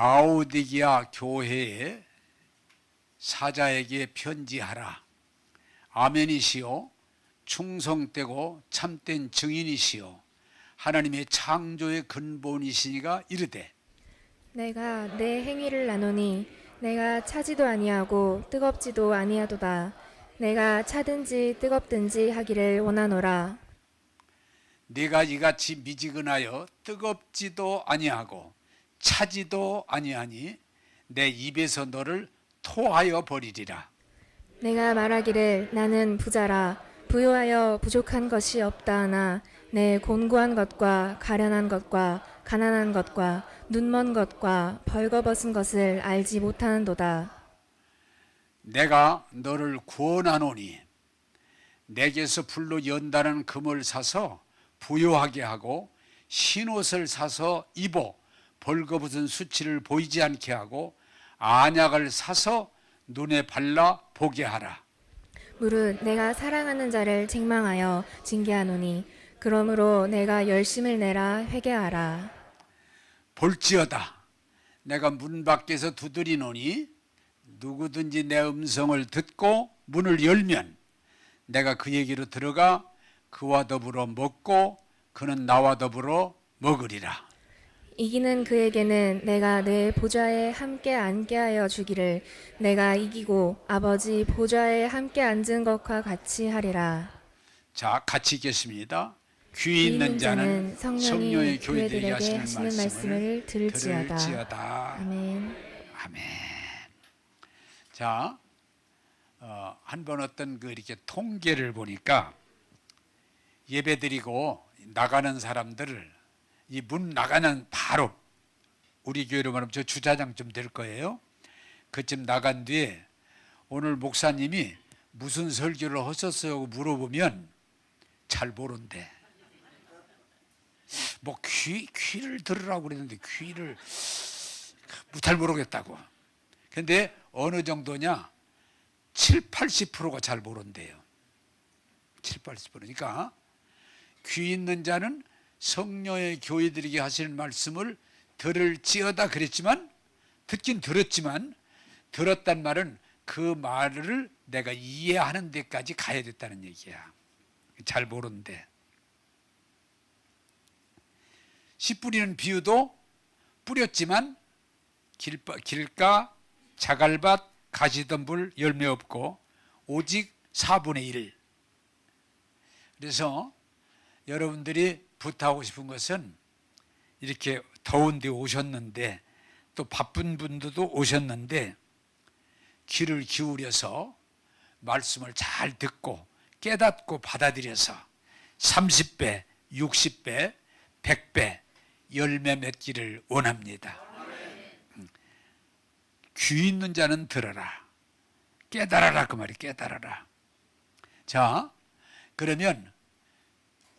라오디게아 교회의 사자에게 편지하라. 아멘이시요 충성되고 참된 증인이시요 하나님의 창조의 근본이시니가 이르되 내가 내 행위를 나누니 내가 차지도 아니하고 뜨겁지도 아니하도다. 내가 차든지 뜨겁든지 하기를 원하노라. 네가 이같이 미지근하여 뜨겁지도 아니하고 차지도 아니하니 내 입에서 너를 토하여 버리리라. 내가 말하기를 나는 부자라 부유하여 부족한 것이 없다 하나 내 곤고한 것과 가련한 것과 가난한 것과 눈먼 것과 벌거벗은 것을 알지 못하는도다. 내가 너를 구원하노니 내게서 불로 연다는 금을 사서 부요하게 하고 흰옷을 사서 입어 벌거벗은 수치를 보이지 않게 하고 안약을 사서 눈에 발라 보게 하라. 무릇 내가 사랑하는 자를 책망하여 징계하노니 그러므로 내가 열심을 내라 회개하라. 볼지어다 내가 문 밖에서 두드리노니 누구든지 내 음성을 듣고 문을 열면 내가 그에게로 들어가 그와 더불어 먹고 그는 나와 더불어 먹으리라. 이기는 그에게는 내가 내 보좌에 함께 앉게 하여 주기를 내가 이기고 아버지 보좌에 함께 앉은 것과 같이 하리라. 자, 같이 읽겠습니다. 귀 있는 자는 성령의 교회들에게 하시는 말씀을 들을지어다. 아멘. 아멘. 자, 한 번 어떤 이렇게 통계를 보니까 예배드리고 나가는 사람들을 이 문 나가는 바로 우리 교회로 말하면 저 주차장 좀 될 거예요. 그쯤 나간 뒤에 오늘 목사님이 무슨 설교를 하셨어요 하고 물어보면 잘 모른대. 뭐 귀를 들으라고 그랬는데 귀를 잘 모르겠다고. 근데 어느 정도냐 70-80%가 잘 모른대요. 70-80%. 그러니까 귀 있는 자는 성령의 교회들에게 하시는 말씀을 들을지어다 그랬지만 듣긴 들었지만 들었단 말은 그 말을 내가 이해하는 데까지 가야 됐다는 얘기야. 잘 모른대. 씨 뿌리는 비유도 뿌렸지만 길가 자갈밭 가시덤불 열매 없고 오직 4분의 1. 그래서 여러분들이 부탁하고 싶은 것은 이렇게 더운 데 오셨는데 또 바쁜 분들도 오셨는데 귀를 기울여서 말씀을 잘 듣고 깨닫고 받아들여서 30배, 60배, 100배 열매 맺기를 원합니다. 귀 있는 자는 들어라. 깨달아라 그 말이 깨달아라. 자, 그러면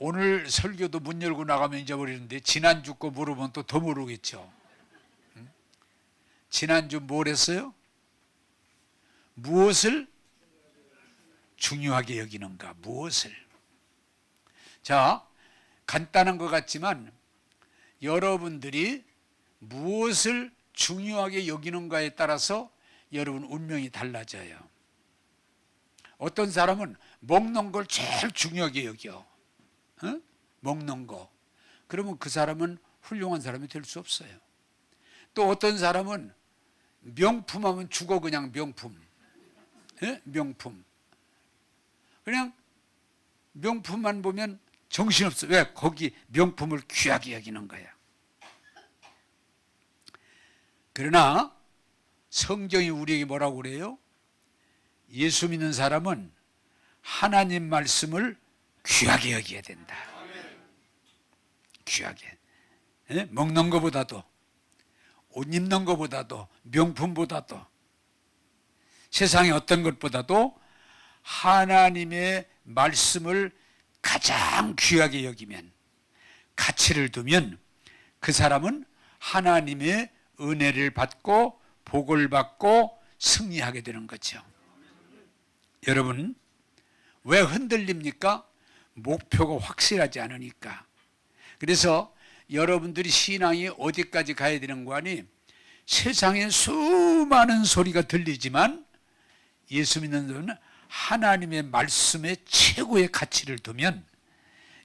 오늘 설교도 문 열고 나가면 잊어버리는데 지난주 거 물어보면 또 더 모르겠죠. 지난주 뭘 했어요? 무엇을 중요하게 여기는가? 무엇을? 자, 간단한 것 같지만 여러분들이 무엇을 중요하게 여기는가에 따라서 여러분 운명이 달라져요. 어떤 사람은 먹는 걸 제일 중요하게 여겨. 먹는 거. 그러면 그 사람은 훌륭한 사람이 될 수 없어요. 또 어떤 사람은 명품 하면 죽어 그냥 명품. 명품. 그냥 명품만 보면 정신없어. 왜? 거기 명품을 귀하게 여기는 거야. 그러나 성경이 우리에게 뭐라고 그래요? 예수 믿는 사람은 하나님 말씀을 귀하게 여겨야 된다. 귀하게. 먹는 것보다도 옷 입는 것보다도 명품보다도 세상의 어떤 것보다도 하나님의 말씀을 가장 귀하게 여기면 가치를 두면 그 사람은 하나님의 은혜를 받고 복을 받고 승리하게 되는 거죠. 여러분 왜 흔들립니까? 목표가 확실하지 않으니까. 그래서 여러분들이 신앙이 어디까지 가야 되는 거 아니? 세상에 수많은 소리가 들리지만 예수 믿는 자는 하나님의 말씀에 최고의 가치를 두면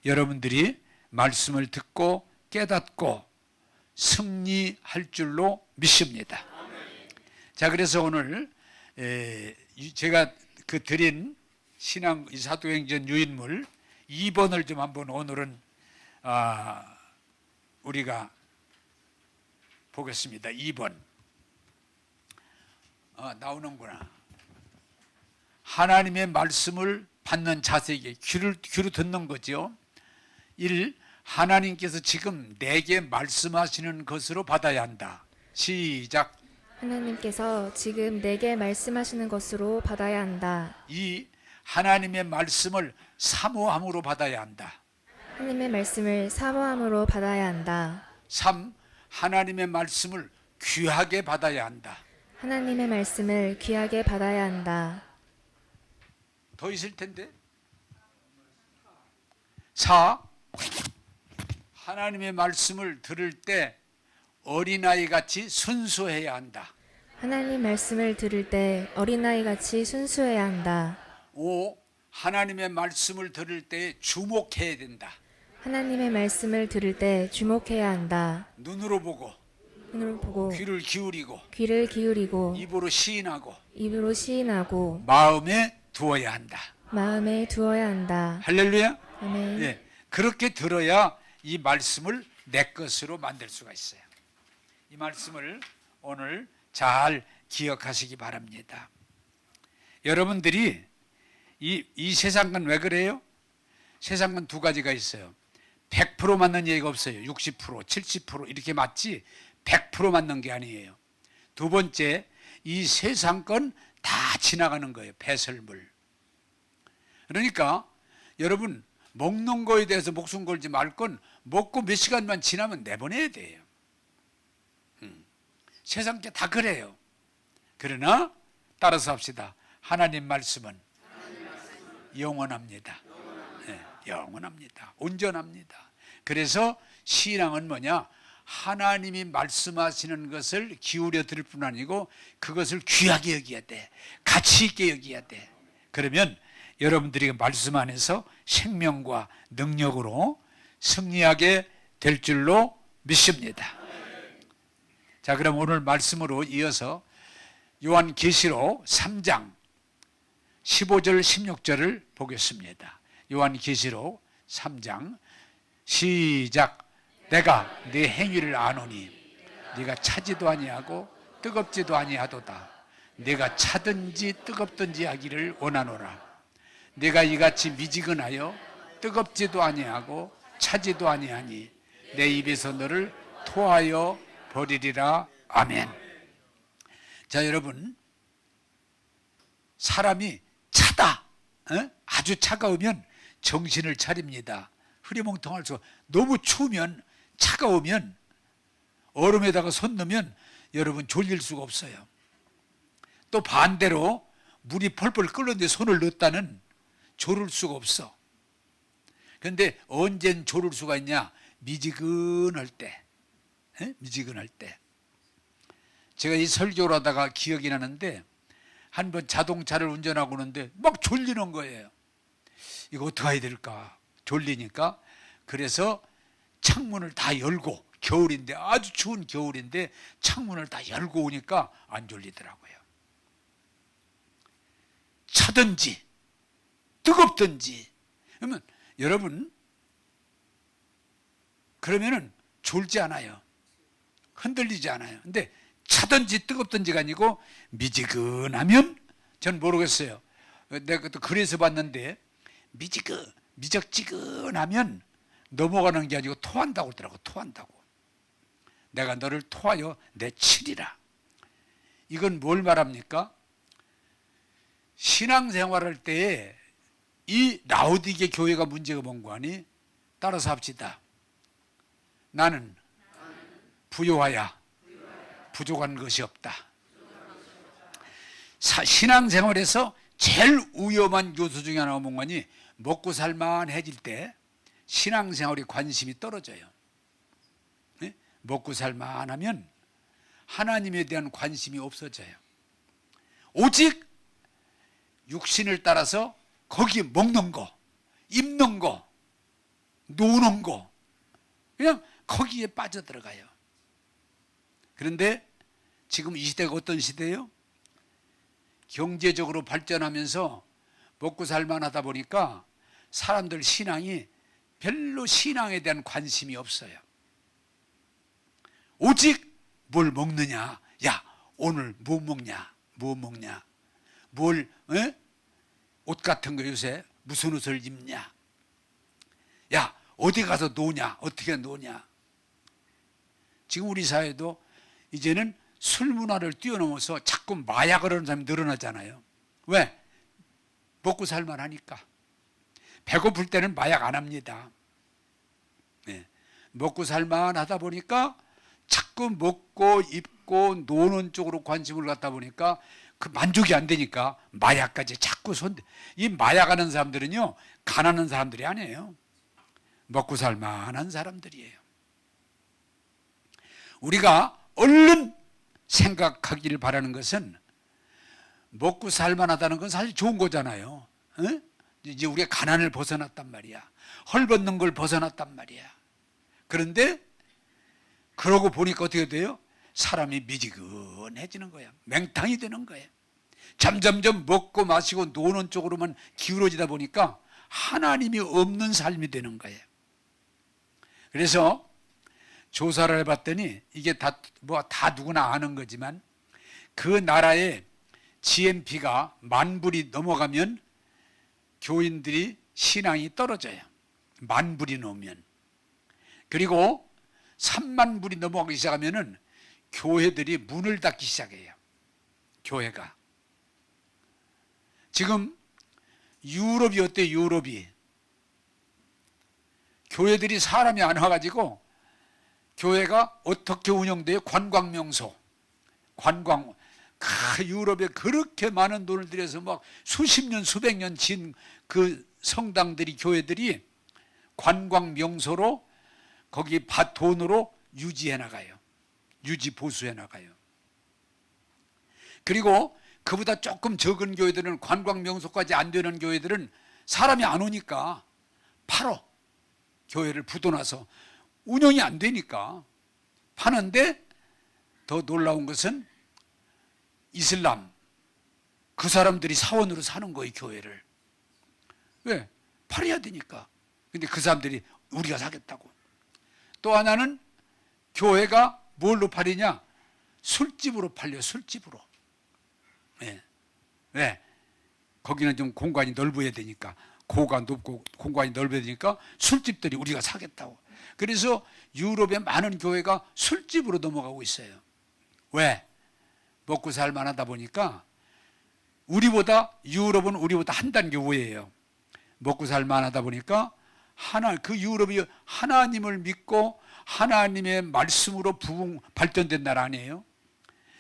여러분들이 말씀을 듣고 깨닫고 승리할 줄로 믿습니다. 자, 그래서 오늘 제가 드린 신앙 사도행전 유인물 2번을 좀 한번 오늘은 우리가 보겠습니다. 2번 나오는구나. 하나님의 말씀을 받는 자세에게 귀로 듣는 거죠. 1. 하나님께서 지금 내게 말씀하시는 것으로 받아야 한다. 시작. 하나님께서 지금 내게 말씀하시는 것으로 받아야 한다. 2. 하나님의 말씀을 사모함으로 받아야 한다. 하나님의 말씀을 사모함으로 받아야 한다. 3. 하나님의 말씀을 귀하게 받아야 한다. 하나님의 말씀을 귀하게 받아야 한다. 더 있을 텐데. 4. 하나님의 말씀을 들을 때 어린아이 같이 순수해야 한다. 하나님 말씀을 들을 때 어린아이 같이 순수해야 한다. 5. 하나님의 말씀을 들을 때 주목해야 된다. 하나님의 말씀을 들을 때 주목해야 한다. 눈으로 보고 눈으로 보고 귀를 기울이고 귀를 기울이고 입으로 시인하고 입으로 시인하고 마음에 두어야 한다. 마음에 두어야 한다. 할렐루야. 아멘. 예, 그렇게 들어야 이 말씀을 내 것으로 만들 수가 있어요. 이 말씀을 오늘 잘 기억하시기 바랍니다. 여러분들이 이 세상은 왜 그래요? 세상은 두 가지가 있어요. 100% 맞는 얘기가 없어요. 60%, 70% 이렇게 맞지 100% 맞는 게 아니에요. 두 번째, 이 세상 건 다 지나가는 거예요. 배설물. 그러니까 여러분 먹는 거에 대해서 목숨 걸지 말 건 먹고 몇 시간만 지나면 내보내야 돼요. 세상 게 다 그래요. 그러나 따라서 합시다. 하나님 말씀은 영원합니다. 네, 영원합니다. 온전합니다. 그래서 신앙은 뭐냐? 하나님이 말씀하시는 것을 기울여 들을 뿐 아니고 그것을 귀하게 여겨야 돼. 가치 있게 여겨야 돼. 그러면 여러분들이 말씀 안에서 생명과 능력으로 승리하게 될 줄로 믿습니다. 자, 그럼 오늘 말씀으로 이어서 요한계시록 3장 15절 16절을 보겠습니다. 요한계시록 3장 시작. 내가 네 행위를 아노니 네가 차지도 아니하고 뜨겁지도 아니하도다. 네가 차든지 뜨겁든지 하기를 원하노라. 네가 이같이 미지근하여 뜨겁지도 아니하고 차지도 아니하니 내 입에서 너를 토하여 버리리라. 아멘. 자, 여러분, 사람이 차다, 아주 차가우면 정신을 차립니다. 흐리멍텅할 수가. 너무 추우면, 차가우면, 얼음에다가 손 넣으면 여러분 졸릴 수가 없어요. 또 반대로 물이 펄펄 끓는데 손을 넣었다는 졸을 수가 없어. 그런데 언젠 졸을 수가 있냐? 미지근할 때. 미지근할 때. 제가 이 설교를 하다가 기억이 나는데 한 번 자동차를 운전하고 오는데 막 졸리는 거예요. 이거 어떻게 해야 될까? 졸리니까. 그래서 창문을 다 열고, 겨울인데, 아주 추운 겨울인데 창문을 다 열고 오니까 안 졸리더라고요. 차든지 뜨겁든지. 그러면 여러분, 그러면은 졸지 않아요. 흔들리지 않아요. 근데 차든지 뜨겁든지가 아니고 미지근하면, 전 모르겠어요. 내가 또 글에서 봤는데 미적지근하면 넘어가는 게 아니고 토한다고 그러더라고. 토한다고. 내가 너를 토하여 내치리라. 이건 뭘 말합니까? 신앙생활할 때에 이 라오디게 교회가 문제가 뭔가 하니? 따라서 합시다. 나는 부요하여 부족한 것이 없다. 신앙생활에서 제일 위험한 요소 중에 하나가 뭔가니? 먹고 살만해질 때 신앙생활의 관심이 떨어져요. 먹고 살만하면 하나님에 대한 관심이 없어져요. 오직 육신을 따라서 거기 먹는 거, 입는 거, 노는 거, 그냥 거기에 빠져들어가요. 그런데 지금 이 시대가 어떤 시대예요? 경제적으로 발전하면서 먹고 살만하다 보니까 사람들 신앙이 별로 신앙에 대한 관심이 없어요. 오직 뭘 먹느냐, 야 오늘 뭐 먹냐, 뭐 먹냐, 뭘 옷 같은 거 요새 무슨 옷을 입냐, 야 어디 가서 노냐, 어떻게 노냐. 지금 우리 사회도 이제는 술 문화를 뛰어넘어서 자꾸 마약을 하는 사람이 늘어나잖아요. 왜? 먹고 살만 하니까. 배고플 때는 마약 안 합니다. 네. 먹고 살만 하다 보니까 자꾸 먹고 입고 노는 쪽으로 관심을 갖다 보니까 그 만족이 안 되니까 마약까지 자꾸 이 마약하는 사람들은요 가난한 사람들이 아니에요. 먹고 살만한 사람들이에요. 우리가 얼른 생각하기를 바라는 것은 먹고 살만하다는 건 사실 좋은 거잖아요. 어? 이제 우리가 가난을 벗어났단 말이야. 헐벗는 걸 벗어났단 말이야. 그런데 그러고 보니까 어떻게 돼요? 사람이 미지근해지는 거야. 맹탕이 되는 거야. 점점점 먹고 마시고 노는 쪽으로만 기울어지다 보니까 하나님이 없는 삶이 되는 거예요. 그래서 조사를 해봤더니 이게 다 누구나 아는 거지만 그 나라의 GNP가 10,000불이 넘어가면 교인들이 신앙이 떨어져요. 10,000불이 넘으면. 그리고 30,000불이 넘어가기 시작하면은 교회들이 문을 닫기 시작해요. 교회가. 지금 유럽이 어때요? 유럽이. 교회들이 사람이 안 와가지고 교회가 어떻게 운영돼요? 관광명소. 유럽에 그렇게 많은 돈을 들여서 막 수십 년, 수백 년 진 그 성당들이, 교회들이 관광명소로 거기 돈으로 유지해 나가요. 유지 보수해 나가요. 그리고 그보다 조금 적은 교회들은, 관광명소까지 안 되는 교회들은 사람이 안 오니까 팔어. 교회를 부도나서 운영이 안 되니까 파는데, 더 놀라운 것은 이슬람, 그 사람들이 사원으로 사는 거예요, 교회를. 왜? 팔아야 되니까. 근데 그 사람들이 우리가 사겠다고. 또 하나는 교회가 뭘로 팔리냐? 술집으로 팔려, 술집으로. 네. 왜? 거기는 좀 공간이 넓어야 되니까, 고가 높고 공간이 넓어야 되니까 술집들이 우리가 사겠다고. 그래서 유럽의 많은 교회가 술집으로 넘어가고 있어요. 왜? 먹고 살만하다 보니까. 유럽은 우리보다 한 단계 우회예요. 먹고 살만하다 보니까 그 유럽이 하나님을 믿고 하나님의 말씀으로 발전된 나라 아니에요.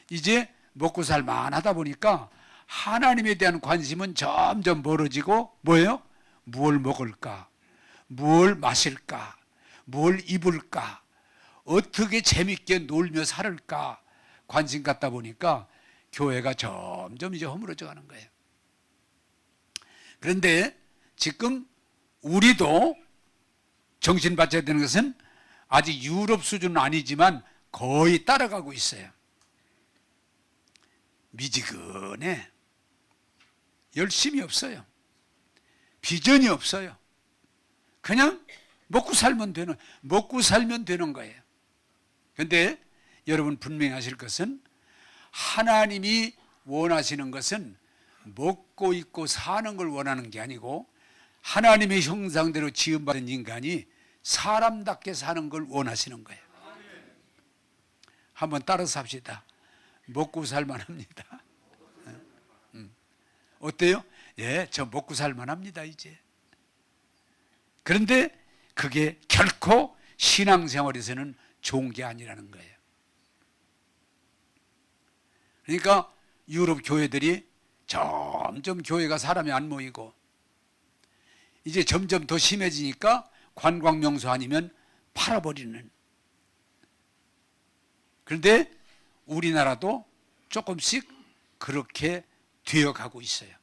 이제 먹고 살만하다 보니까 하나님에 대한 관심은 점점 멀어지고, 뭐예요? 무엇을 먹을까? 무엇을 마실까? 뭘 입을까? 어떻게 재밌게 놀며 살을까? 관심 갖다 보니까 교회가 점점 이제 허물어져 가는 거예요. 그런데 지금 우리도 정신 받쳐야 되는 것은 아직 유럽 수준은 아니지만 거의 따라가고 있어요. 미지근해. 열심이 없어요. 비전이 없어요. 그냥 먹고 살면 되는 거예요. 그런데 여러분 분명히 아실 것은, 하나님이 원하시는 것은 먹고 입고 사는 걸 원하는 게 아니고, 하나님의 형상대로 지음받은 인간이 사람답게 사는 걸 원하시는 거예요. 한번 따라서 합시다. 먹고 살만합니다. 어때요? 예, 저 먹고 살만합니다 이제. 그런데 그게 결코 신앙생활에서는 좋은 게 아니라는 거예요. 그러니까 유럽 교회들이 점점 교회가 사람이 안 모이고, 이제 점점 더 심해지니까 관광명소 아니면 팔아버리는. 그런데 우리나라도 조금씩 그렇게 되어가고 있어요.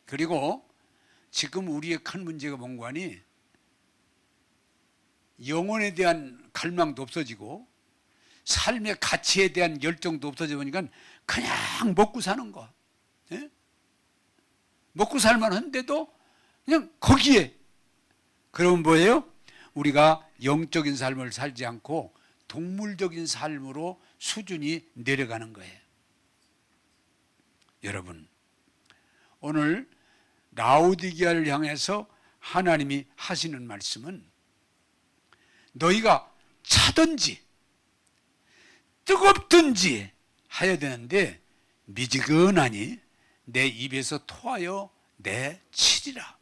그리고 지금 우리의 큰 문제가 뭔가니 영혼에 대한 갈망도 없어지고 삶의 가치에 대한 열정도 없어져 보니까 그냥 먹고 사는 거. 예? 먹고 살만한데도 그냥 거기에. 그러면 뭐예요? 우리가 영적인 삶을 살지 않고 동물적인 삶으로 수준이 내려가는 거예요. 여러분, 오늘 라오디게아를 향해서 하나님이 하시는 말씀은 너희가 차든지 뜨겁든지 하여야 되는데 미지근하니 내 입에서 토하여 내치리라.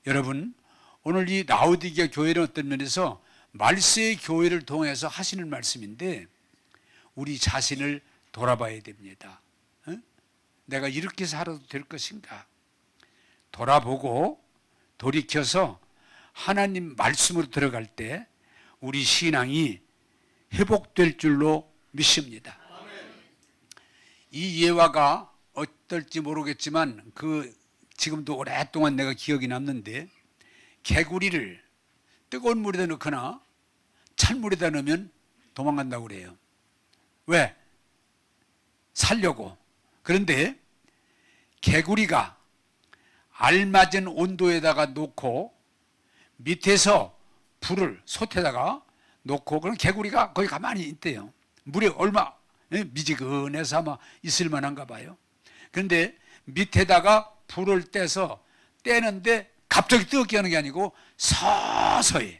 여러분, 오늘 이 라오디게아 교회는 어떤 면에서 말세의 교회를 통해서 하시는 말씀인데 우리 자신을 돌아봐야 됩니다. 내가 이렇게 살아도 될 것인가? 돌아보고 돌이켜서 하나님 말씀으로 들어갈 때 우리 신앙이 회복될 줄로 믿습니다. 이 예화가 어떨지 모르겠지만 지금도 오랫동안 내가 기억이 남는데 개구리를 뜨거운 물에다 넣거나 찬물에다 넣으면 도망간다고 그래요. 왜? 살려고. 그런데 개구리가 알맞은 온도에다가 놓고 밑에서 불을 솥에다가 놓고 그럼 개구리가 거기 가만히 있대요. 물이 얼마 미지근해서 아마 있을 만한가 봐요. 그런데 밑에다가 불을 떼는데 갑자기 뜨겁게 하는 게 아니고 서서히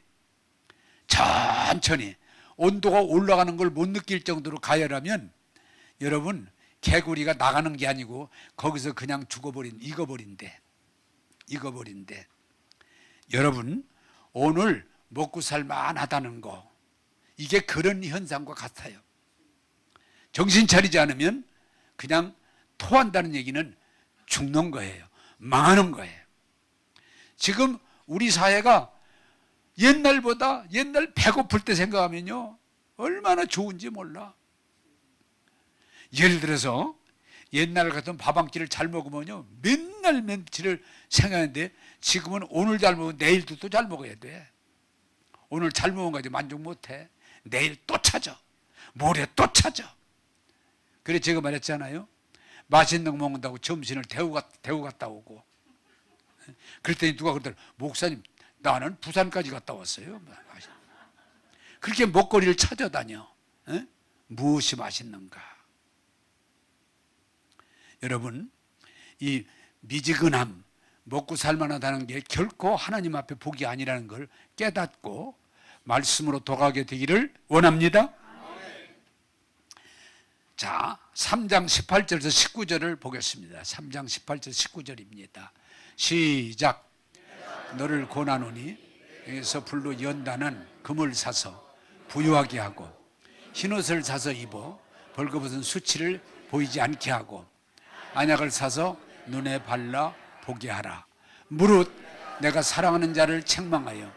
천천히 온도가 올라가는 걸 못 느낄 정도로 가열하면 여러분 개구리가 나가는 게 아니고 거기서 그냥 익어버린대. 여러분 오늘 먹고 살만하다는 거 이게 그런 현상과 같아요. 정신 차리지 않으면 그냥 토한다는 얘기는 죽는 거예요. 망하는 거예요. 지금 우리 사회가 옛날 배고플 때 생각하면요 얼마나 좋은지 몰라. 예를 들어서 옛날 같은 밥 한 끼를 잘 먹으면요 맨날 며칠을 생각하는데 지금은 오늘 잘 먹으면 내일도 또 잘 먹어야 돼. 오늘 잘 먹은 거지 만족 못해. 내일 또 찾아. 모레 또 찾아. 그래 제가 말했잖아요. 맛있는 거 먹는다고 점심을 대구 갔다 오고. 그랬더니 누가 그러더라. 목사님 나는 부산까지 갔다 왔어요. 그렇게 먹거리를 찾아다녀. 무엇이 맛있는가. 여러분 이 미지근함 먹고 살만하다는 게 결코 하나님 앞에 복이 아니라는 걸 깨닫고 말씀으로 돌아가게 되기를 원합니다. 자, 3장 18절에서 19절을 보겠습니다. 3장 18절 19절입니다. 시작. 너를 권하노니 여기서 불로 연단한 금을 사서 부유하게 하고 흰옷을 사서 입어 벌거벗은 수치를 보이지 않게 하고 안약을 사서 눈에 발라 보게 하라. 무릇 내가 사랑하는 자를 책망하여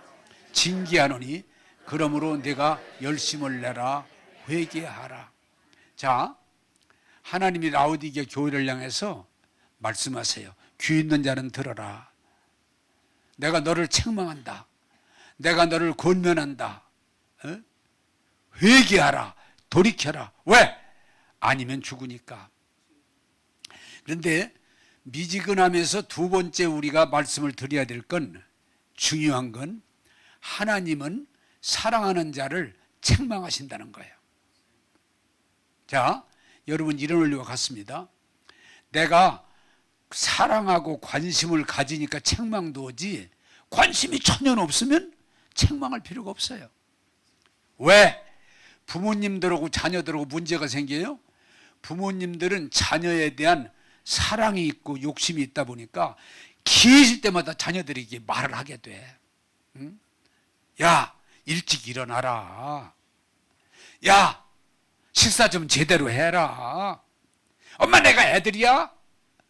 징계하노니 그러므로 내가 열심을 내라 회개하라. 자, 하나님이 라오디게아 교회를 향해서 말씀하세요. 귀 있는 자는 들어라. 내가 너를 책망한다. 내가 너를 권면한다. 회개하라. 돌이켜라. 왜? 아니면 죽으니까. 그런데 미지근함에서 두 번째 우리가 말씀을 드려야 될 건 중요한 건 하나님은 사랑하는 자를 책망하신다는 거예요. 자, 여러분 이런 원리와 같습니다. 내가 사랑하고 관심을 가지니까 책망도 오지 관심이 전혀 없으면 책망할 필요가 없어요. 왜? 부모님들하고 자녀들하고 문제가 생겨요? 부모님들은 자녀에 대한 사랑이 있고 욕심이 있다 보니까 기회질 때마다 자녀들에게 말을 하게 돼. 응? 야, 일찍 일어나라. 야, 식사 좀 제대로 해라. 엄마 내가 애들이야?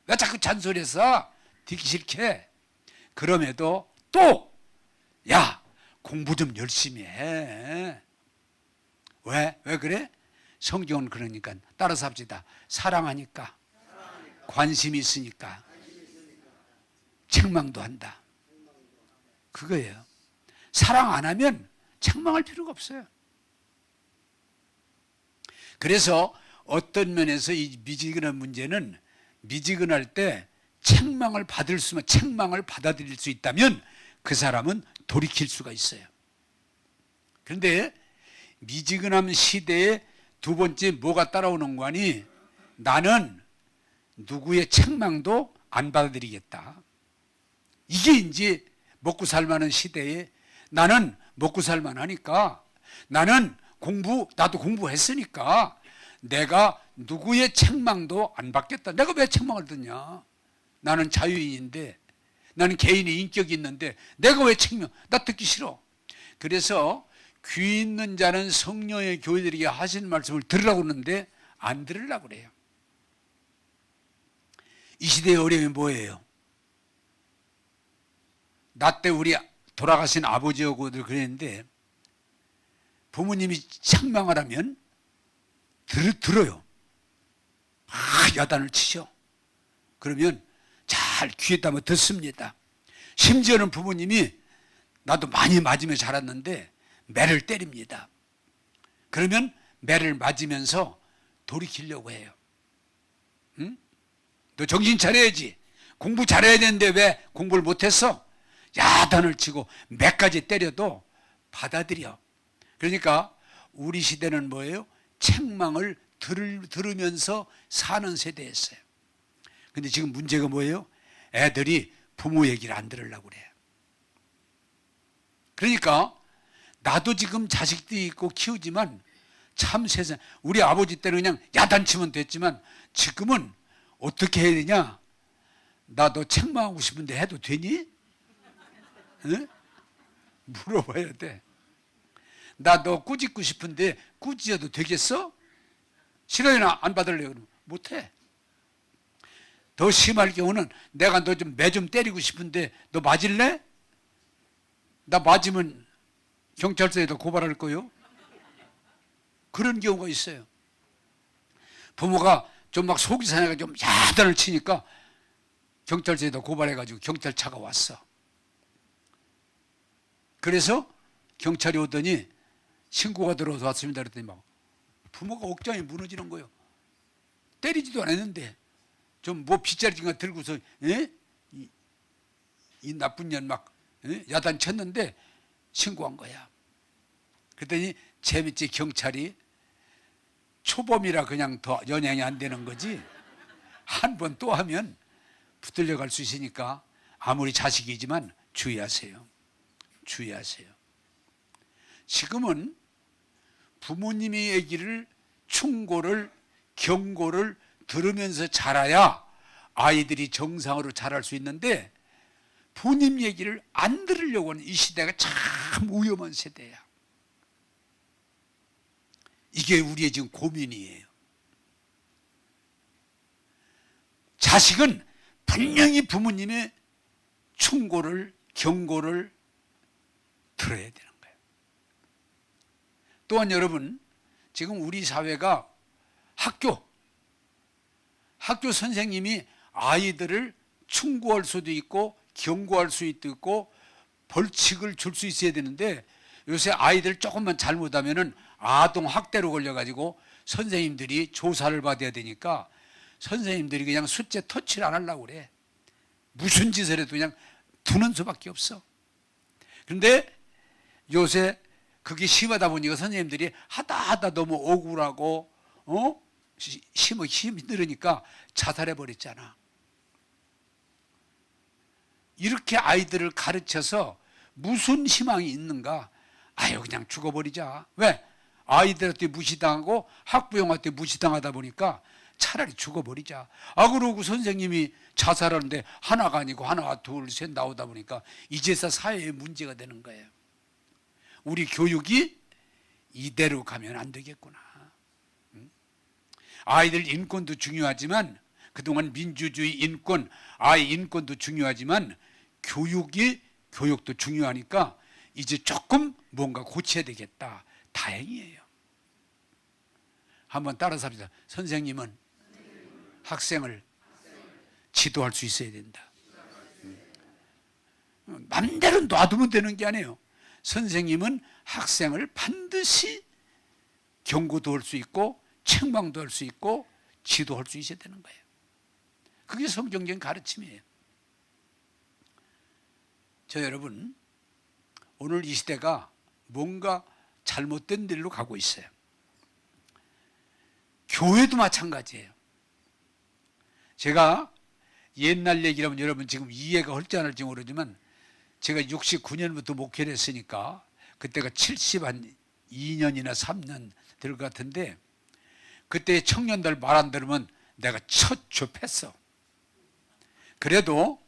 왜 자꾸 잔소리해서 듣기 싫게? 그럼에도 또 야, 공부 좀 열심히 해. 왜 그래? 성경은 그러니까 따라서 합시다. 사랑하니까, 관심이 있으니까, 책망도 한다. 그거예요. 사랑 안 하면 책망할 필요가 없어요. 그래서 어떤 면에서 이 미지근한 문제는 미지근할 때 책망을 받아들일 수 있다면 그 사람은 돌이킬 수가 있어요. 그런데 미지근함 시대에 두 번째 뭐가 따라오는 거니? 나는 누구의 책망도 안 받아들이겠다. 이게 이제 먹고 살만한 시대에 나는 먹고 살만하니까, 나는 나도 공부했으니까 내가 누구의 책망도 안 받겠다. 내가 왜 책망을 듣냐? 나는 자유인인데, 나는 개인의 인격이 있는데 내가 왜 책망? 나 듣기 싫어. 그래서 귀 있는 자는 성령의 교회들에게 하신 말씀을 들으라고 그러는데 안 들으려고 그래요. 이 시대의 어려움이 뭐예요? 나 때 우리 돌아가신 아버지하고들 그랬는데 부모님이 책망을 하면 들어요. 야단을 치죠. 그러면 잘 귀에 담아 듣습니다. 심지어는 부모님이 나도 많이 맞으며 자랐는데 매를 때립니다. 그러면 매를 맞으면서 돌이키려고 해요. 응? 너 정신 차려야지. 공부 잘해야 되는데 왜 공부를 못했어? 야단을 치고 매까지 때려도 받아들여. 그러니까 우리 시대는 뭐예요? 책망을 들으면서 사는 세대였어요. 근데 지금 문제가 뭐예요? 애들이 부모 얘기를 안 들으려고 그래요. 그러니까 나도 지금 자식도 있고 키우지만 참 세상, 우리 아버지 때는 그냥 야단치면 됐지만 지금은 어떻게 해야 되냐? 나 너 책망하고 싶은데 해도 되니? 응? 물어봐야 돼. 나 너 꾸짖고 싶은데 꾸짖어도 되겠어? 싫어요나 안 받을래요? 그러면 못해. 더 심할 경우는 내가 너 좀 매 좀 때리고 싶은데 너 맞을래? 나 맞으면 경찰서에다 고발할 거요. 그런 경우가 있어요. 부모가 좀 막 속이 상해가 좀 야단을 치니까 경찰서에다 고발해가지고 경찰차가 왔어. 그래서 경찰이 오더니 신고가 들어와서 왔습니다. 그랬더니 막 부모가 억장이 무너지는 거예요. 때리지도 않았는데 좀 뭐 빗자루인가 들고서 이 나쁜 년 막 야단 쳤는데 신고한 거야. 그랬더니 재밌지 경찰이 초범이라 그냥 더 연행이 안 되는 거지 한 번 또 하면 붙들려 갈 수 있으니까 아무리 자식이지만 주의하세요. 주의하세요. 지금은 부모님의 얘기를 충고를 경고를 들으면서 자라야 아이들이 정상으로 자랄 수 있는데 부모님 얘기를 안 들으려고 하는 이 시대가 참 위험한 세대야. 이게 우리의 지금 고민이에요. 자식은 분명히 부모님의 충고를 경고를 들어야 되는 거예요. 또한 여러분, 지금 우리 사회가 학교 선생님이 아이들을 충고할 수도 있고 경고할 수도 있고 벌칙을 줄 수 있어야 되는데 요새 아이들 조금만 잘못하면은 아동 학대로 걸려가지고 선생님들이 조사를 받아야 되니까 선생님들이 그냥 숫제 터치를 안 하려고 그래. 무슨 짓을 해도 그냥 두는 수밖에 없어. 그런데 요새 그게 심하다 보니까 선생님들이 하다 너무 억울하고 힘이 들으니까 자살해 버렸잖아. 이렇게 아이들을 가르쳐서 무슨 희망이 있는가? 아유 그냥 죽어버리자. 왜? 아이들한테 무시당하고 학부형한테 무시당하다 보니까 차라리 죽어버리자. 그러고 선생님이 자살하는데 하나가 아니고 하나 둘 셋 나오다 보니까 이제서 사회에 문제가 되는 거예요. 우리 교육이 이대로 가면 안 되겠구나. 아이들 인권도 중요하지만 그동안 민주주의 인권, 아이 인권도 중요하지만 교육도 중요하니까 이제 조금 뭔가 고쳐야 되겠다. 다행이에요. 한번 따라서 합시다. 선생님은 학생을 지도할 수 있어야 된다. 맘대로 놔두면 되는 게 아니에요. 선생님은 학생을 반드시 경고도 할 수 있고 책망도 할 수 있고 지도할 수 있어야 되는 거예요. 그게 성경적인 가르침이에요. 저 여러분, 오늘 이 시대가 뭔가 잘못된 길로 가고 있어요. 교회도 마찬가지예요. 제가 옛날 얘기라면 여러분 지금 이해가 할지 안 할지 모르지만 제가 69년부터 목회를 했으니까 그때가 72년이나 3년 될 것 같은데 그때 청년들 말 안 들으면 내가 첩첩했어. 그래도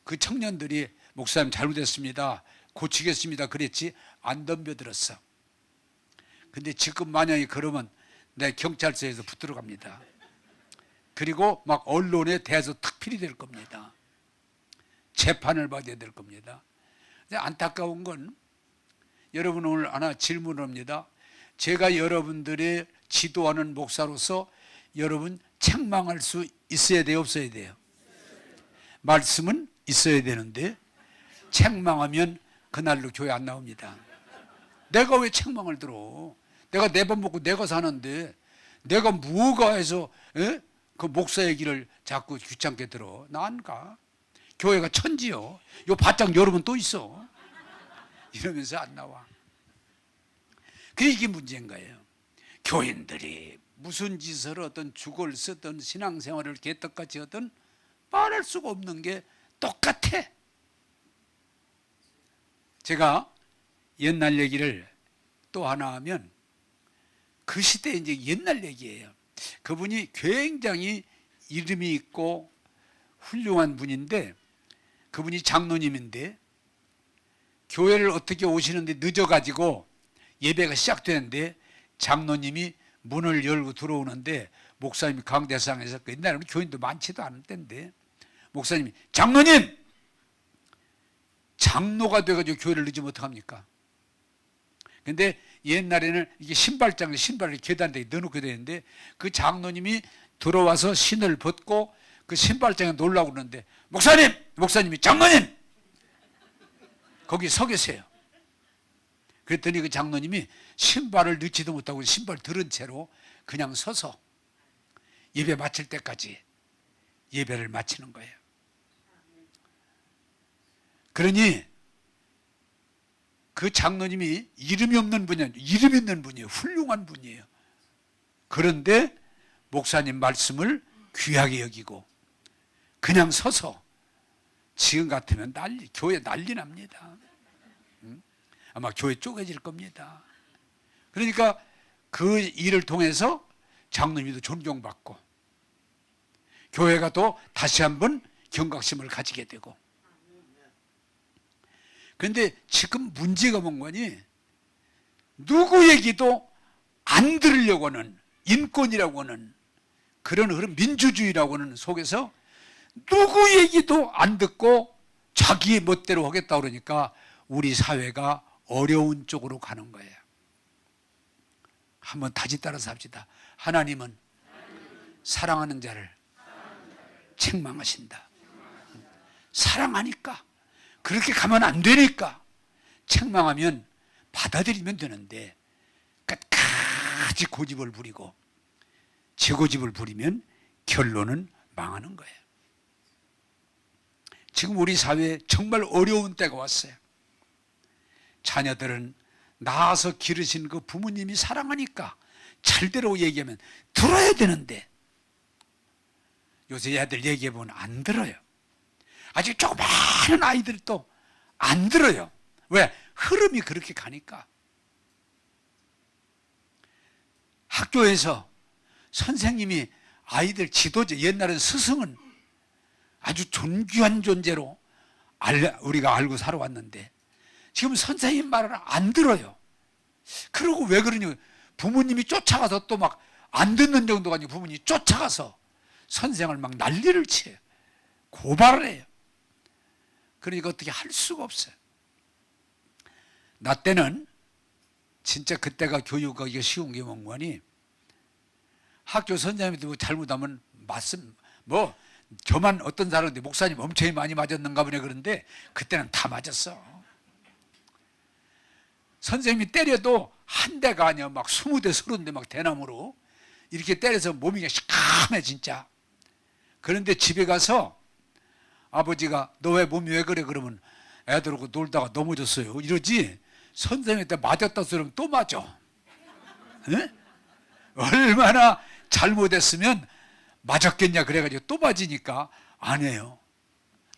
그 청년들이 목사님 잘못했습니다. 고치겠습니다. 그랬지 안 덤벼들었어. 근데 지금 만약에 그러면 내 경찰서에서 붙들어 갑니다. 그리고 막 언론에 대해서 특필이 될 겁니다. 재판을 받아야 될 겁니다. 근데 안타까운 건 여러분 오늘 하나 질문을 합니다. 제가 여러분들의 지도하는 목사로서 여러분 책망할 수 있어야 돼요, 없어야 돼요? 말씀은 있어야 되는데 책망하면 그날로 교회 안 나옵니다. 내가 왜 책망을 들어? 내가 내 밥 먹고 내가 사는데 내가 뭐가 해서 그 목사 얘기를 자꾸 귀찮게 들어? 나 안 가. 교회가 천지요. 요 바짝 열으면 또 있어. 이러면서 안 나와. 그게 이게 문제인 거예요. 교인들이 무슨 짓을 하든 죽을 쓰든 신앙생활을 개떡같이 하든 말할 수가 없는 게 똑같아. 제가 옛날 얘기를 또 하나 하면 그 시대 이제 옛날 얘기예요. 그분이 굉장히 이름이 있고 훌륭한 분인데 그분이 장로님인데 교회를 어떻게 오시는데 늦어가지고 예배가 시작되는데 장로님이 문을 열고 들어오는데 목사님이 강대상에서 옛날에는 교인도 많지도 않을 때인데 목사님이 장로님! 장로가 돼가지고 교회를 늦으면 어떡합니까? 근데 옛날에는 이게 신발장에 신발을 계단에 넣어놓게 되는데 그 장로님이 들어와서 신을 벗고 그 신발장에 놓으려고 그러는데 목사님이 장로님! 거기 서 계세요. 그랬더니 그 장로님이 신발을 넣지도 못하고 신발 들은 채로 그냥 서서 예배 마칠 때까지 예배를 마치는 거예요. 그러니 그 장로님이 이름이 없는 분이 아니에요. 이름 있는 분이에요. 훌륭한 분이에요. 그런데 목사님 말씀을 귀하게 여기고 그냥 서서 지금 같으면 교회 난리 납니다. 아마 교회 쪼개질 겁니다. 그러니까 그 일을 통해서 장로님도 존경받고 교회가 또 다시 한번 경각심을 가지게 되고. 그런데 지금 문제가 뭔 거니? 누구 얘기도 안 들으려고 하는 인권이라고 하는 그런 흐름, 민주주의라고 하는 속에서 누구 얘기도 안 듣고 자기 멋대로 하겠다 그러니까 우리 사회가 어려운 쪽으로 가는 거예요. 한번 다시 따라서 합시다. 하나님은 사랑하는 자를 책망하신다. 사랑하니까 그렇게 가면 안 되니까 책망하면 받아들이면 되는데 끝까지 고집을 부리고 제고집을 부리면 결론은 망하는 거예요. 지금 우리 사회에 정말 어려운 때가 왔어요. 자녀들은 낳아서 기르신 그 부모님이 사랑하니까 잘대로 얘기하면 들어야 되는데 요새 애들 얘기해보면 안 들어요. 아직 조그마한 아이들도 안 들어요. 왜? 흐름이 그렇게 가니까. 학교에서 선생님이 아이들 지도자, 옛날엔 스승은 아주 존귀한 존재로 우리가 알고 살아왔는데 지금 선생님 말을 안 들어요. 그러고 왜 그러냐? 부모님이 쫓아가서 또 막 안 듣는 정도가 아니고 부모님이 쫓아가서 선생을 막 난리를 치요. 고발을 해요. 그러니까 어떻게 할 수가 없어요. 나 때는 진짜 그때가 교육하기가 쉬운 게 뭔가니 학교 선생님도 뭐 잘못하면 맞습니다. 뭐 저만 어떤 사람인데 목사님 엄청 많이 맞았는가 보네. 그런데 그때는 다 맞았어. 선생님이 때려도 한 대가 아니야. 막 20대 30대 막 대나무로 이렇게 때려서 몸이 시커매 진짜. 그런데 집에 가서 아버지가 너 왜 몸이 왜 그래? 그러면 애들하고 놀다가 넘어졌어요 이러지. 선생님한테 맞았다 그러면 또 맞아. 에? 얼마나 잘못했으면 맞았겠냐 그래가지고 또 맞으니까 안 해요.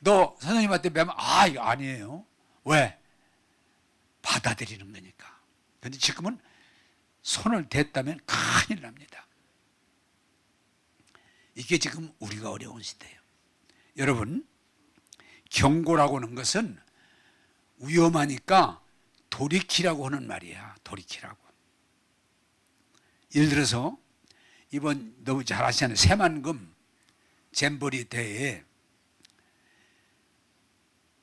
너 선생님한테 매면 이거 아니에요. 왜? 받아들이는 거니까. 근데 지금은 손을 댔다면 큰일 납니다. 이게 지금 우리가 어려운 시대예요. 여러분, 경고라고 하는 것은 위험하니까 돌이키라고 하는 말이야. 돌이키라고. 예를 들어서 이번 너무 잘 아시잖아요. 새만금 잼버리 대회에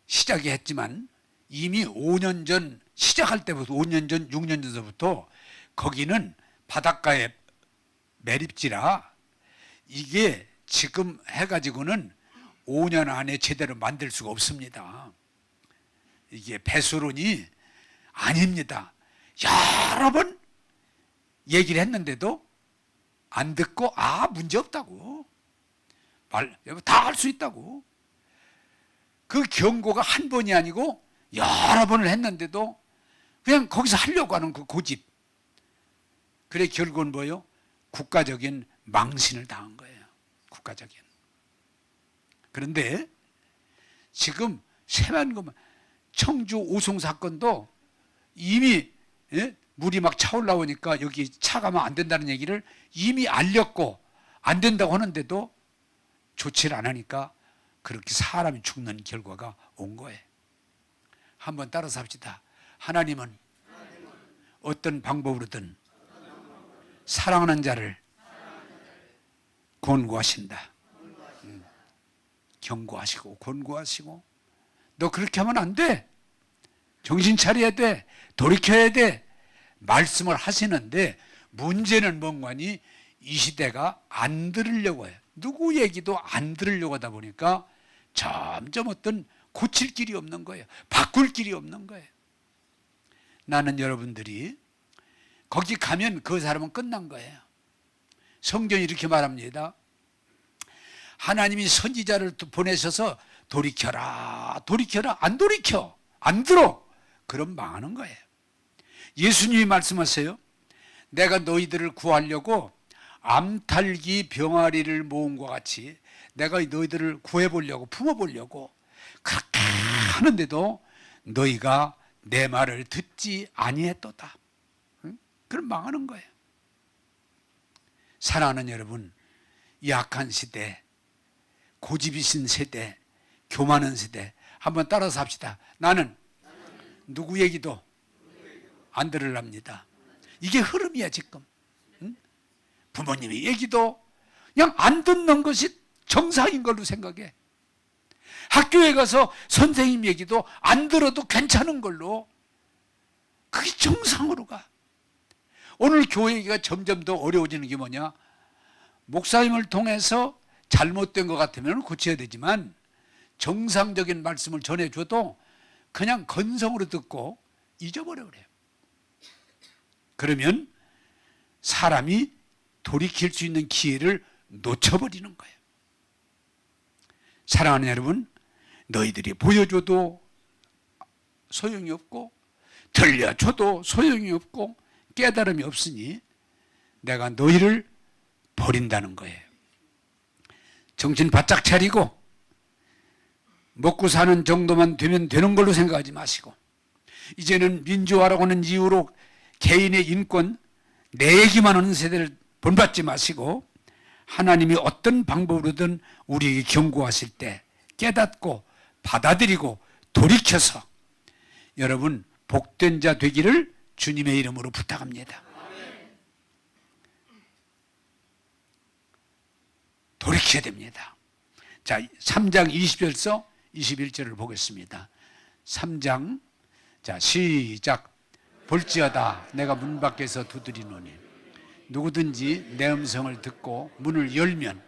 시작이 했지만 이미 5년 전 시작할 때부터 5년 전 6년 전부터 거기는 바닷가에 매립지라 이게 지금 해가지고는 5년 안에 제대로 만들 수가 없습니다. 이게 배수론이 아닙니다. 여러 번 얘기를 했는데도 안 듣고 문제 없다고 다 할 수 있다고. 그 경고가 한 번이 아니고 여러 번을 했는데도 그냥 거기서 하려고 하는 그 고집. 그래 결국은 뭐예요? 국가적인 망신을 당한 거예요. 국가적인. 그런데 지금 새만금 청주 오송 사건도 이미 물이 막 차올라오니까 여기 차 가면 안 된다는 얘기를 이미 알렸고 안 된다고 하는데도 조치를 안 하니까 그렇게 사람이 죽는 결과가 온 거예요. 한번 따라서 합시다. 하나님은 어떤 방법으로든 사랑하는 자를 권고하신다. 경고하시고 권고하시고 너 그렇게 하면 안 돼. 정신 차려야 돼. 돌이켜야 돼. 말씀을 하시는데 문제는 뭔가니 이 시대가 안 들으려고 해요. 누구 얘기도 안 들으려고 하다 보니까 점점 어떤 고칠 길이 없는 거예요. 바꿀 길이 없는 거예요. 나는 여러분들이 거기 가면 그 사람은 끝난 거예요. 성경이 이렇게 말합니다. 하나님이 선지자를 보내셔서 돌이켜라 돌이켜라. 안 돌이켜 안 들어. 그럼 망하는 거예요. 예수님이 말씀하세요. 내가 너희들을 구하려고 암탈기 병아리를 모은 것 같이 내가 너희들을 구해보려고 품어보려고 그렇게 하는데도 너희가 내 말을 듣지 아니했도다. 응? 그럼 망하는 거예요. 사랑하는 여러분, 이 악한 시대, 고집이신 세대, 교만한 세대 한번 따라서 합시다. 나는 누구 얘기도 안 들으랍니다. 이게 흐름이야 지금. 응? 부모님의 얘기도 그냥 안 듣는 것이 정상인 걸로 생각해. 학교에 가서 선생님 얘기도 안 들어도 괜찮은 걸로 그게 정상으로 가. 오늘 교회 얘기가 점점 더 어려워지는 게 뭐냐? 목사님을 통해서 잘못된 것 같으면 고쳐야 되지만 정상적인 말씀을 전해줘도 그냥 건성으로 듣고 잊어버려 그래요. 그러면 사람이 돌이킬 수 있는 기회를 놓쳐버리는 거예요. 사랑하는 여러분, 너희들이 보여줘도 소용이 없고 들려줘도 소용이 없고 깨달음이 없으니 내가 너희를 버린다는 거예요. 정신 바짝 차리고 먹고 사는 정도만 되면 되는 걸로 생각하지 마시고 이제는 민주화라고 하는 이유로 개인의 인권, 내 얘기만 하는 세대를 본받지 마시고 하나님이 어떤 방법으로든 우리에게 경고하실 때 깨닫고 받아들이고 돌이켜서 여러분 복된 자 되기를 주님의 이름으로 부탁합니다. 돌이켜야 됩니다. 자, 3장 20절서 21절을 보겠습니다. 3장, 자, 시작. 볼지어다 내가 문 밖에서 두드리노니 누구든지 내 음성을 듣고 문을 열면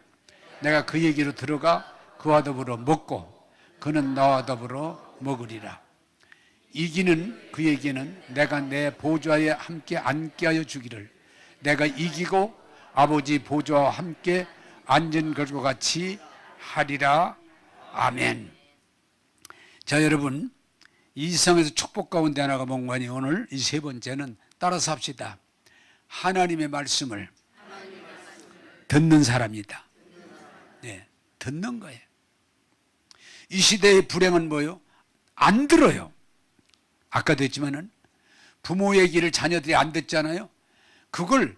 내가 그 얘기로 들어가 그와 더불어 먹고 그는 나와 더불어 먹으리라. 이기는 그에게는 내가 내 보좌에 함께 앉게 하여 주기를, 내가 이기고 아버지 보좌와 함께 앉은 것과 같이 하리라. 아멘. 자, 여러분, 이 세상에서 축복 가운데 하나가 뭔가니 오늘 이 세 번째는 따라서 합시다. 하나님의 말씀을 듣는 사람이다. 네, 듣는 거예요. 이 시대의 불행은 뭐요? 안 들어요. 아까도 했지만은 부모 얘기를 자녀들이 안 듣잖아요. 그걸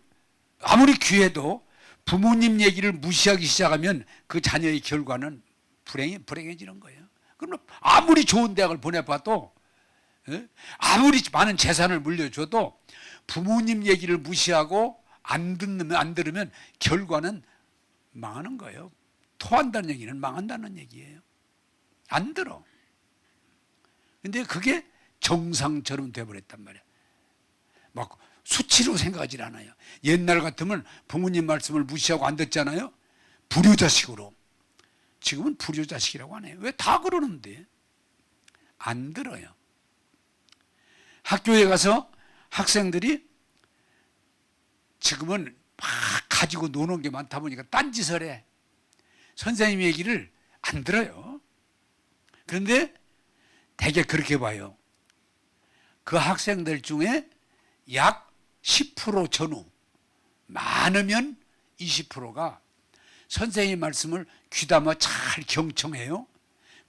아무리 귀해도 부모님 얘기를 무시하기 시작하면 그 자녀의 결과는 불행해지는 거예요. 그러면 아무리 좋은 대학을 보내봐도, 아무리 많은 재산을 물려줘도 부모님 얘기를 무시하고 안 들으면 결과는 망하는 거예요. 토한다는 얘기는 망한다는 얘기예요. 안 들어. 근데 그게 정상처럼 돼버렸단 말이야. 막 수치로 생각하지 않아요. 옛날 같으면 부모님 말씀을 무시하고 안 듣잖아요. 불효자식으로. 지금은 불효자식이라고 안 해요. 왜? 다 그러는데. 안 들어요. 학교에 가서 학생들이 지금은 막 가지고 노는 게 많다 보니까 딴짓을 해. 선생님 얘기를 안 들어요. 그런데 되게 그렇게 봐요. 그 학생들 중에 약 10% 전후, 많으면 20%가 선생님 말씀을 귀담아 잘 경청해요.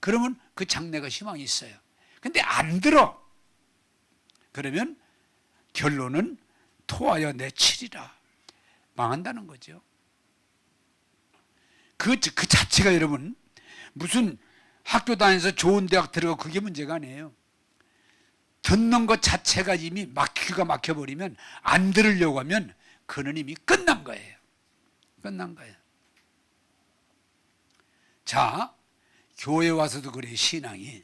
그러면 그 장래가 희망이 있어요. 근데 안 들어. 그러면 결론은 토하여 내치리라. 망한다는 거죠. 그 자체가 여러분 무슨 학교 다니면서 좋은 대학 들어가고 그게 문제가 아니에요. 듣는 것 자체가 이미 귀가 막혀버리면 안 들으려고 하면 그는 이미 끝난 거예요. 끝난 거예요. 자, 교회 와서도 그래요. 신앙이.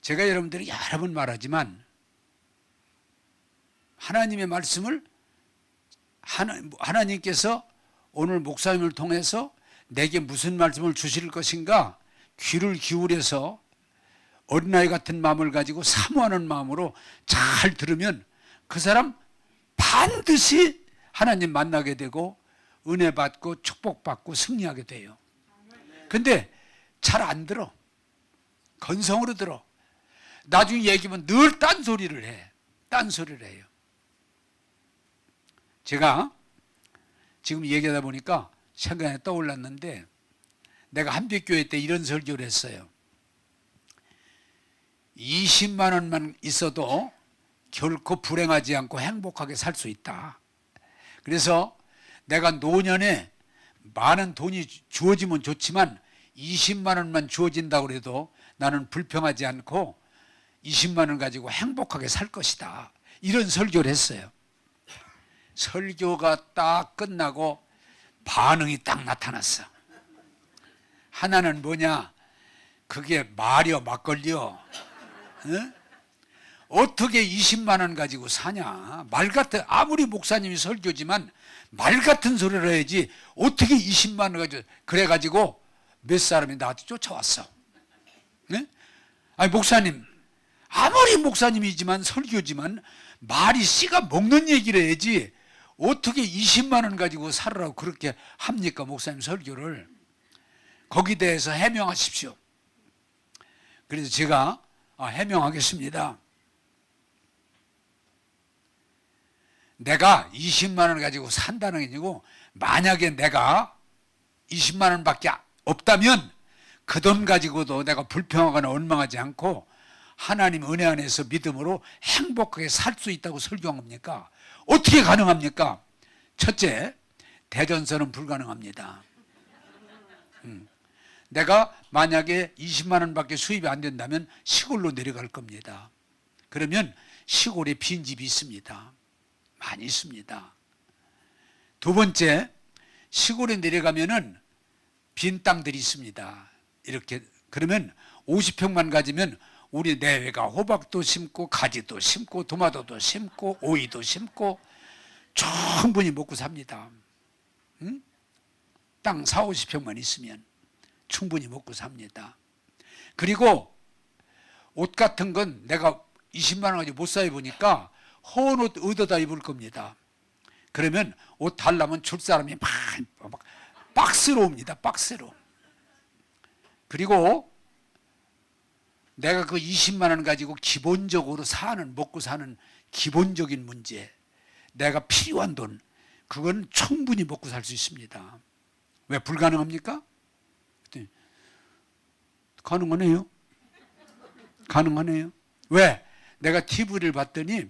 제가 여러분들이 여러 번 말하지만 하나님의 말씀을 하나님께서 오늘 목사님을 통해서 내게 무슨 말씀을 주실 것인가 귀를 기울여서 어린아이 같은 마음을 가지고 사모하는 마음으로 잘 들으면 그 사람 반드시 하나님 만나게 되고 은혜 받고 축복받고 승리하게 돼요. 근데 잘 안 들어. 건성으로 들어. 나중에 얘기하면 늘 딴소리를 해. 딴소리를 해요. 제가 지금 얘기하다 보니까 생각에 떠올랐는데 내가 한빛교회 때 이런 설교를 했어요. 20만 원만 있어도 결코 불행하지 않고 행복하게 살 수 있다. 그래서 내가 노년에 많은 돈이 주어지면 좋지만 20만 원만 주어진다고 해도 나는 불평하지 않고 20만 원 가지고 행복하게 살 것이다. 이런 설교를 했어요. 설교가 딱 끝나고 반응이 딱 나타났어. 하나는 뭐냐? 그게 말이여 막걸리여. 어? 어떻게 20만 원 가지고 사냐? 말 같은, 아무리 목사님이 설교지만 말 같은 소리를 해야지 어떻게 20만 원 가지고, 그래가지고 몇 사람이 나한테 쫓아왔어. 네? 아니 목사님, 아무리 목사님이지만 설교지만 말이 씨가 먹는 얘기를 해야지 어떻게 20만 원 가지고 살으라고 그렇게 합니까? 목사님 설교를. 거기에 대해서 해명하십시오. 그래서 제가 해명하겠습니다. 내가 20만 원 가지고 산다는 게 아니고 만약에 내가 20만 원밖에 없다면 그 돈 가지고도 내가 불평하거나 원망하지 않고 하나님 은혜 안에서 믿음으로 행복하게 살 수 있다고 설교한 겁니까? 어떻게 가능합니까? 첫째, 대전서는 불가능합니다. 내가 만약에 20만 원밖에 수입이 안 된다면 시골로 내려갈 겁니다. 그러면 시골에 빈집이 있습니다. 많이 있습니다. 두 번째, 시골에 내려가면은 빈 땅들이 있습니다. 이렇게 그러면 50평만 가지면 우리 내외가 호박도 심고 가지도 심고 토마토도 심고 오이도 심고 충분히 먹고 삽니다. 응? 땅 4, 50평만 있으면 충분히 먹고 삽니다. 그리고 옷 같은 건 내가 20만 원 가지고 못 사 입으니까 헌 옷 얻어다 입을 겁니다. 그러면 옷 달라면 줄 사람이 막 박스로 옵니다. 박스로. 그리고 내가 그 20만 원 가지고 기본적으로 먹고 사는 기본적인 문제, 내가 필요한 돈, 그건 충분히 먹고 살 수 있습니다. 왜 불가능합니까? 가능하네요. 가능하네요. 왜? 내가 TV를 봤더니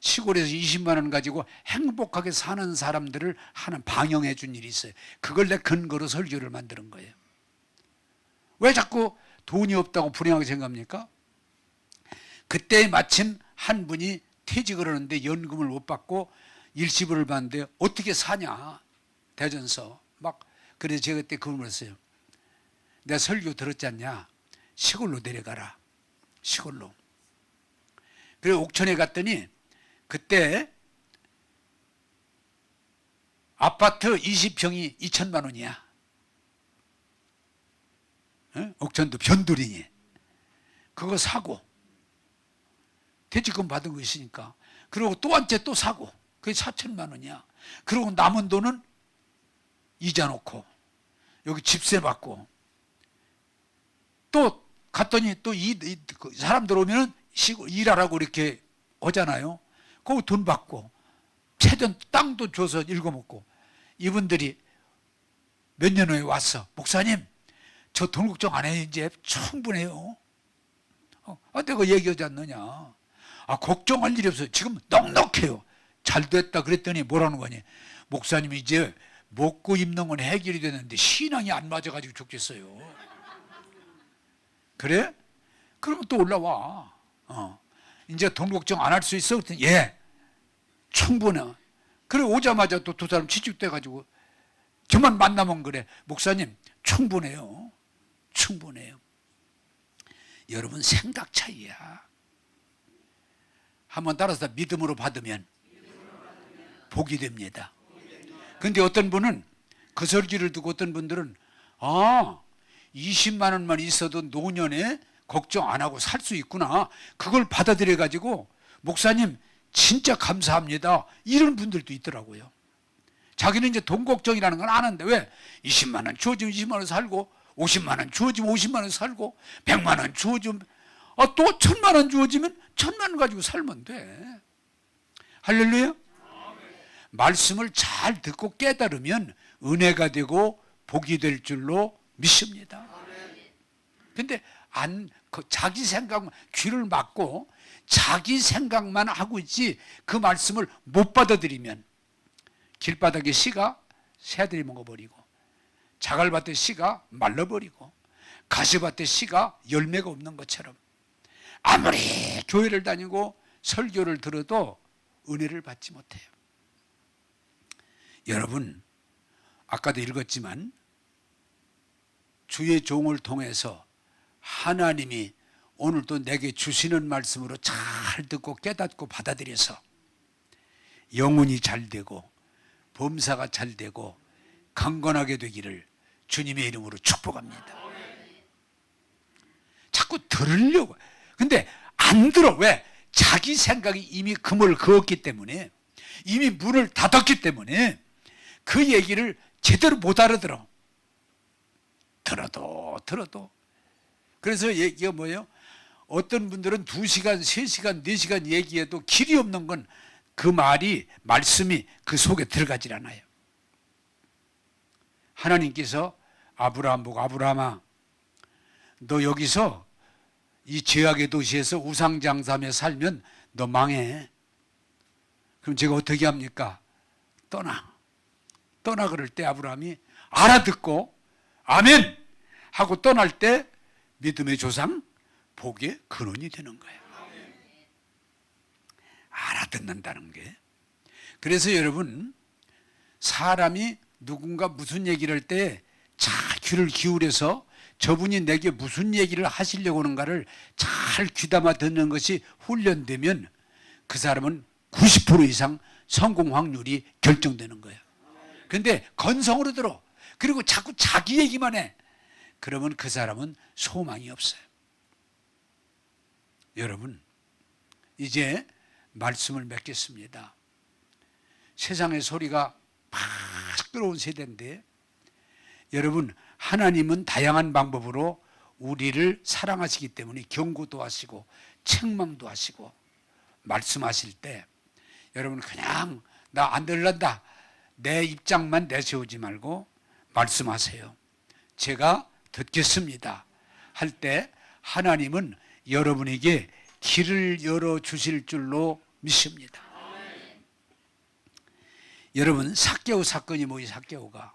시골에서 20만 원 가지고 행복하게 사는 사람들을 하나 방영해 준 일이 있어요. 그걸 내 근거로 설교를 만드는 거예요. 왜 자꾸 돈이 없다고 불행하게 생각합니까? 그때 마침 한 분이 퇴직을 하는데 연금을 못 받고 일시불을 받는데 어떻게 사냐, 대전서 막. 그래서 제가 그때 그 말을 했어요. 내가 설교 들었지 않냐, 시골로 내려가라. 시골로. 그리고 옥천에 갔더니 그때 아파트 20평이 2천만 원이야. 옥천도 변두리니. 그거 사고 퇴직금 받은 거 있으니까. 그리고 또 한 채 또 사고 그게 4천만 원이야. 그리고 남은 돈은 이자 놓고 여기 집세 받고 또 갔더니 또 사람들 오면은 일하라고 이렇게 하잖아요. 거기 돈 받고 채전 땅도 줘서 읽어먹고. 이분들이 몇 년 후에 왔어. 목사님, 저 돈 걱정 안 해요. 이제 충분해요. 내가 얘기하지 않느냐. 걱정할 일이 없어요. 지금 넉넉해요. 잘 됐다 그랬더니 뭐라는 거니? 목사님이 이제 먹고 입는 건 해결이 되는데 신앙이 안 맞아가지고 죽겠어요. 그래? 그러면 또 올라와. 이제 돈 걱정 안 할 수 있어? 그랬더니 예, 충분해. 그래 오자마자 또 두 사람 취직돼가지고 저만 만나면 그래. 목사님 충분해요. 충분해요. 여러분 생각 차이야. 한번 따라서 믿음으로 받으면 복이 됩니다. 근데 어떤 분은 그 설교를 듣고 어떤 분들은 20만 원만 있어도 노년에 걱정 안 하고 살 수 있구나. 그걸 받아들여 가지고 목사님 진짜 감사합니다. 이런 분들도 있더라고요. 자기는 이제 돈 걱정이라는 건 안 하는데 왜? 20만 원 주어지면 20만 원 살고 50만 원 주어지면 50만 원 살고 100만 원 주어지면 또 1000만 원 주어지면 1000만 원 가지고 살면 돼. 할렐루야. 말씀을 잘 듣고 깨달으면 은혜가 되고 복이 될 줄로 믿습니다. 근데 자기 생각만, 귀를 막고 자기 생각만 하고 있지 그 말씀을 못 받아들이면 길바닥에 씨가 새들이 먹어버리고 자갈밭에 씨가 말라버리고 가시밭에 씨가 열매가 없는 것처럼 아무리 교회를 다니고 설교를 들어도 은혜를 받지 못해요. 여러분 아까도 읽었지만 주의 종을 통해서 하나님이 오늘도 내게 주시는 말씀으로 잘 듣고 깨닫고 받아들여서 영혼이 잘 되고 범사가 잘 되고 강건하게 되기를 주님의 이름으로 축복합니다. 자꾸 들으려고. 근데 안 들어. 왜? 자기 생각이 이미 그물 그었기 때문에, 이미 문을 닫았기 때문에 그 얘기를 제대로 못 알아들어. 들어도. 그래서 얘기가 뭐예요? 어떤 분들은 2시간, 3시간, 4시간 얘기해도 길이 없는 건 그 말이, 말씀이 그 속에 들어가질 않아요. 하나님께서 아브라함 보고 아브라함아, 너 여기서 이 죄악의 도시에서 우상장사하며 살면 너 망해. 그럼 제가 어떻게 합니까? 떠나 그럴 때 아브라함이 알아듣고 아멘 하고 떠날 때 믿음의 조상, 복의 근원이 되는 거예요. 알아듣는다는 게. 그래서 여러분, 사람이 누군가 무슨 얘기를 할 때 잘 귀를 기울여서 저분이 내게 무슨 얘기를 하시려고 하는가를 잘 귀담아 듣는 것이 훈련되면 그 사람은 90% 이상 성공 확률이 결정되는 거예요. 근데 건성으로 들어. 그리고 자꾸 자기 얘기만 해. 그러면 그 사람은 소망이 없어요. 여러분, 이제 말씀을 맺겠습니다. 세상의 소리가 막 들어온 세대인데, 여러분, 하나님은 다양한 방법으로 우리를 사랑하시기 때문에 경고도 하시고 책망도 하시고 말씀하실 때, 여러분 그냥 나 안 들란다, 내 입장만 내세우지 말고 말씀하세요. 제가 듣겠습니다 할 때 하나님은 여러분에게 길을 열어주실 줄로 믿습니다. 여러분, 삭개오 사건이 뭐예요? 삭개오가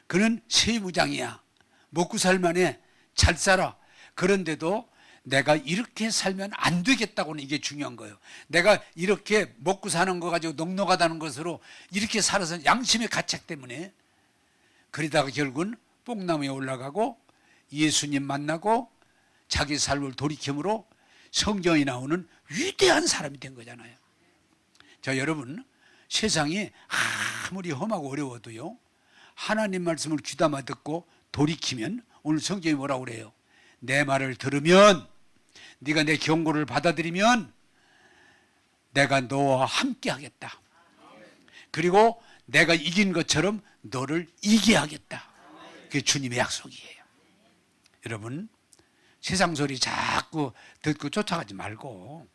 그는 세무장이야. 먹고 살만해. 잘 살아. 그런데도 내가 이렇게 살면 안 되겠다고는, 이게 중요한 거예요. 내가 이렇게 먹고 사는 거 가지고 넉넉하다는 것으로 이렇게 살아서 양심의 가책 때문에, 그러다가 결국은 뽕나무에 올라가고 예수님 만나고 자기 삶을 돌이킴으로 성경에 나오는 위대한 사람이 된 거잖아요. 자, 여러분, 세상이 아무리 험하고 어려워도요, 하나님 말씀을 귀담아 듣고 돌이키면, 오늘 성경이 뭐라고 그래요? 내 말을 들으면, 네가 내 경고를 받아들이면 내가 너와 함께 하겠다. 그리고 내가 이긴 것처럼 너를 이기게 하겠다. 그게 주님의 약속이에요. 여러분, 세상 소리 자꾸 듣고 쫓아가지 말고,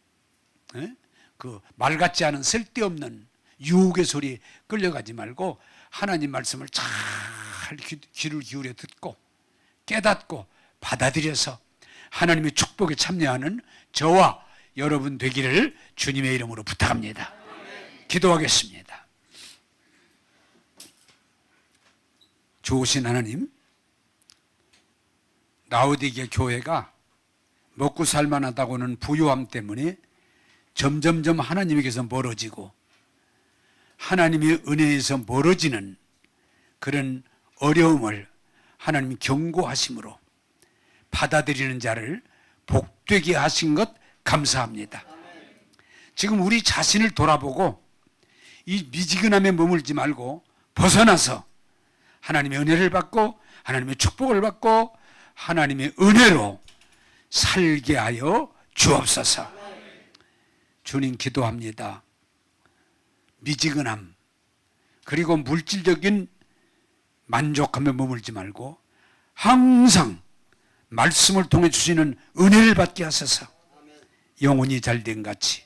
그 말 같지 않은 쓸데없는 유혹의 소리 끌려가지 말고 하나님 말씀을 잘 귀를 기울여 듣고 깨닫고 받아들여서 하나님의 축복에 참여하는 저와 여러분 되기를 주님의 이름으로 부탁합니다. 기도하겠습니다. 좋으신 하나님, 라오디게 교회가 먹고 살만하다고는 부유함 때문에 점점점 하나님에게서 멀어지고 하나님의 은혜에서 멀어지는 그런 어려움을 하나님이 경고하심으로 받아들이는 자를 복되게 하신 것 감사합니다. 지금 우리 자신을 돌아보고 이 미지근함에 머물지 말고 벗어나서 하나님의 은혜를 받고 하나님의 축복을 받고 하나님의 은혜로 살게 하여 주옵소서. 주님, 기도합니다. 미지근함 그리고 물질적인 만족함에 머물지 말고 항상 말씀을 통해 주시는 은혜를 받게 하소서. 영혼이 잘된 같이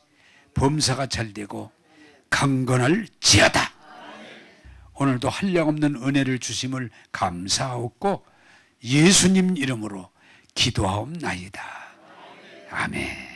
범사가 잘되고 강건할지어다. 오늘도 한량없는 은혜를 주심을 감사하옵고 예수님 이름으로 기도하옵나이다. 아멘.